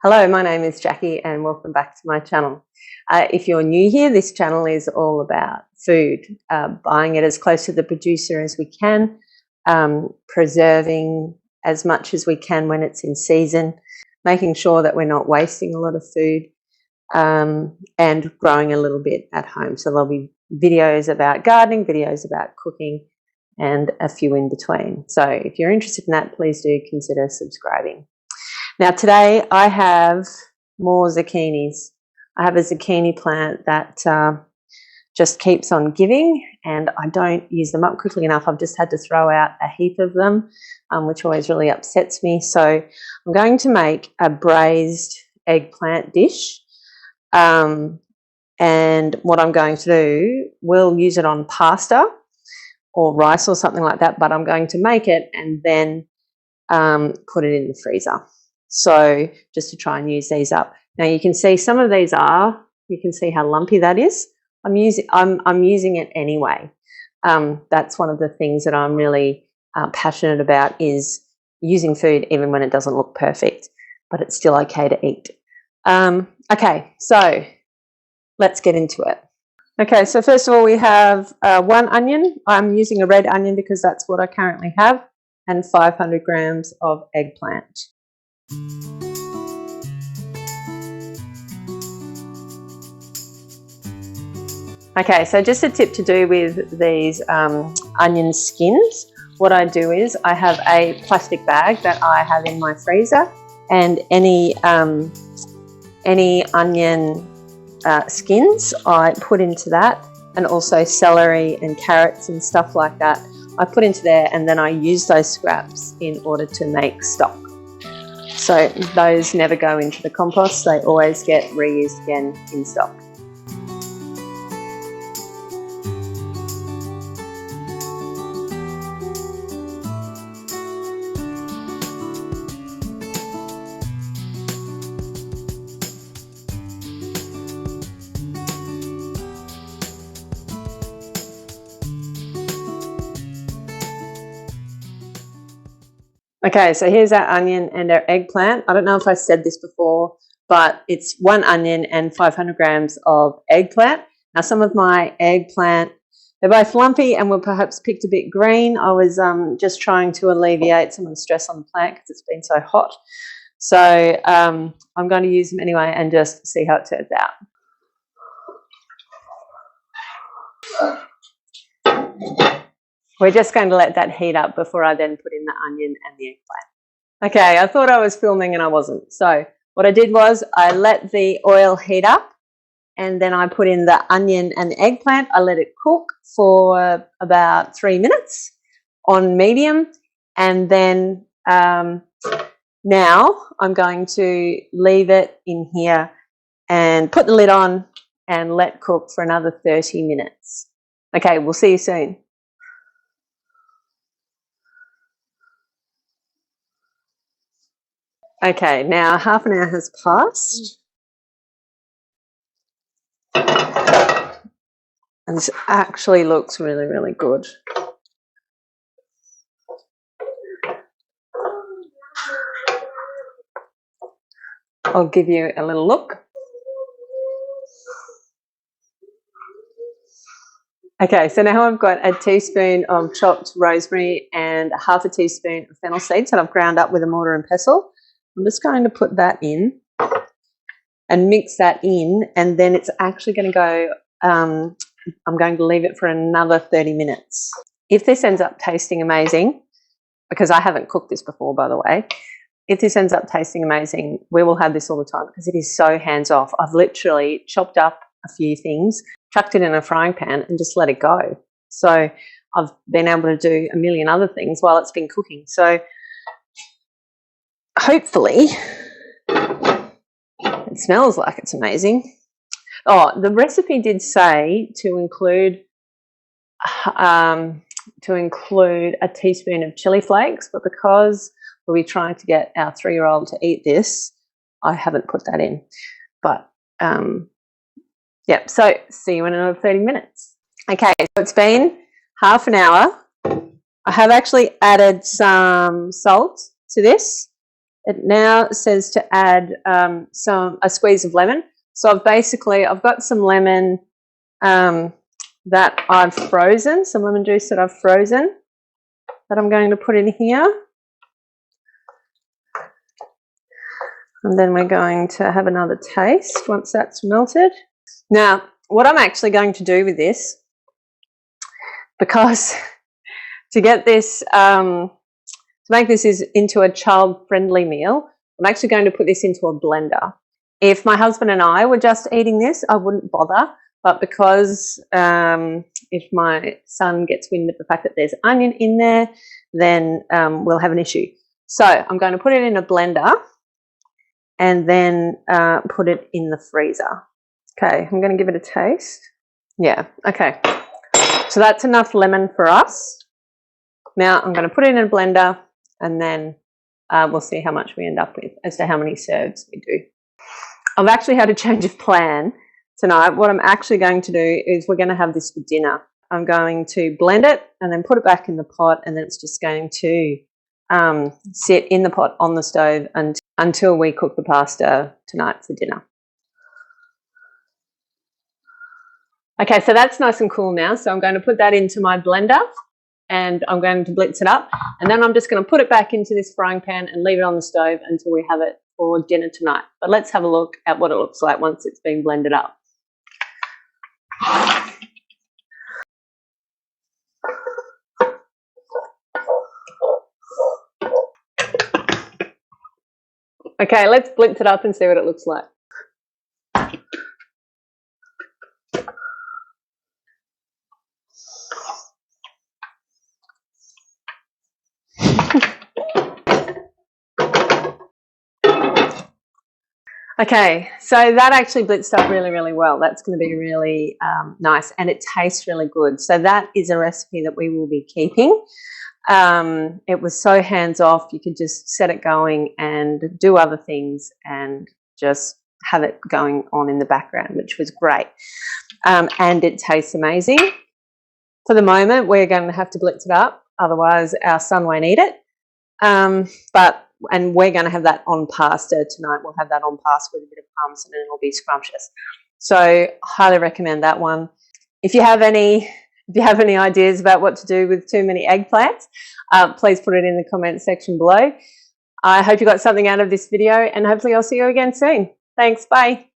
Hello, my name is Jackie and welcome back to my channel. If you're new here, this channel is all about food, buying it as close to the producer as we can, preserving as much as we can when it's in season, making sure that we're not wasting a lot of food, and growing a little bit at home. So there'll be videos about gardening, videos about cooking, and a few in between. So if you're interested in that, please do consider subscribing. Now today I have more zucchinis. I have a zucchini plant that just keeps on giving, and I don't use them up quickly enough. I've just had to throw out a heap of them, which always really upsets me. So I'm going to make a braised eggplant dish, and what I'm going to do, we'll use it on pasta or rice or something like that, but I'm going to make it and then put it in the freezer. So just to try and use these up. Now you can see some of these you can see how lumpy that is. I'm using it anyway. That's one of the things that I'm really passionate about, is using food even when it doesn't look perfect, but it's still okay to eat. Okay, so let's get into it. Okay, so first of all we have 1 onion. I'm using a red onion because that's what I currently have, and 500 grams of eggplant. Okay, so just a tip to do with these onion skins. What I do is I have a plastic bag that I have in my freezer, and any onion skins I put into that, and also celery and carrots and stuff like that I put into there, and then I use those scraps in order to make stock. So those never go into the compost, they always get reused again in stock. Okay, so here's our onion and our eggplant. I don't know if I said this before, but it's 1 onion and 500 grams of eggplant. Now some of my eggplant, they're both lumpy and were perhaps picked a bit green. I was just trying to alleviate some of the stress on the plant because it's been so hot. So I'm going to use them anyway and just see how it turns out. We're just going to let that heat up before I then put in the onion and the eggplant. Okay, I thought I was filming and I wasn't. So what I did was I let the oil heat up, and then I put in the onion and the eggplant. I let it cook for about 3 minutes on medium, and then now I'm going to leave it in here and put the lid on and let cook for another 30 minutes. Okay, we'll see you soon. Okay, now half an hour has passed, and this actually looks really, really good. I'll give you a little look. Okay, so now I've got a teaspoon of chopped rosemary and half a teaspoon of fennel seeds that I've ground up with a mortar and pestle. I'm just going to put that in and mix that in, and then it's actually going to go, I'm going to leave it for another 30 minutes. If this ends up tasting amazing, because I haven't cooked this before, by the way, if this ends up tasting amazing, we will have this all the time because it is so hands-off. I've literally chopped up a few things, chucked it in a frying pan and just let it go. So I've been able to do a million other things while it's been cooking. So hopefully it smells like it's amazing. Oh, the recipe did say to include a teaspoon of chili flakes, but because we'll be trying to get our 3-year-old to eat this, I haven't put that in. But yeah, so see you in another 30 minutes. Okay, so it's been half an hour. I have actually added some salt to this. It now says to add a squeeze of lemon. So I've got some lemon that I've frozen, some lemon juice that I've frozen that I'm going to put in here. And then we're going to have another taste once that's melted. Now, what I'm actually going to do with this, because to get this, to make this into a child-friendly meal, I'm actually going to put this into a blender. If my husband and I were just eating this, I wouldn't bother. But because if my son gets wind of the fact that there's onion in there, then we'll have an issue. So I'm going to put it in a blender and then put it in the freezer. Okay, I'm going to give it a taste. Yeah, okay. So that's enough lemon for us. Now I'm going to put it in a blender and then we'll see how much we end up with as to how many serves we do. I've actually had a change of plan tonight. What I'm actually going to do is we're going to have this for dinner. I'm going to blend it and then put it back in the pot, and then it's just going to sit in the pot on the stove until we cook the pasta tonight for dinner. Okay, so that's nice and cool now. So I'm going to put that into my blender and I'm going to blitz it up. And then I'm just going to put it back into this frying pan and leave it on the stove until we have it for dinner tonight. But let's have a look at what it looks like once it's been blended up. Okay, let's blitz it up and see what it looks like. Okay, so that actually blitzed up really, really well. That's going to be really nice, and it tastes really good. So that is a recipe that we will be keeping. It was so hands-off. You could just set it going and do other things and just have it going on in the background, which was great. And it tastes amazing. For the moment, we're going to have to blitz it up. Otherwise, our son won't eat it. And we're going to have that on pasta tonight. We'll have that on pasta with a bit of parmesan and it'll be scrumptious. So highly recommend that one. If you have any ideas about what to do with too many eggplants, please put it in the comments section below. I hope you got something out of this video, and hopefully I'll see you again soon. Thanks, bye.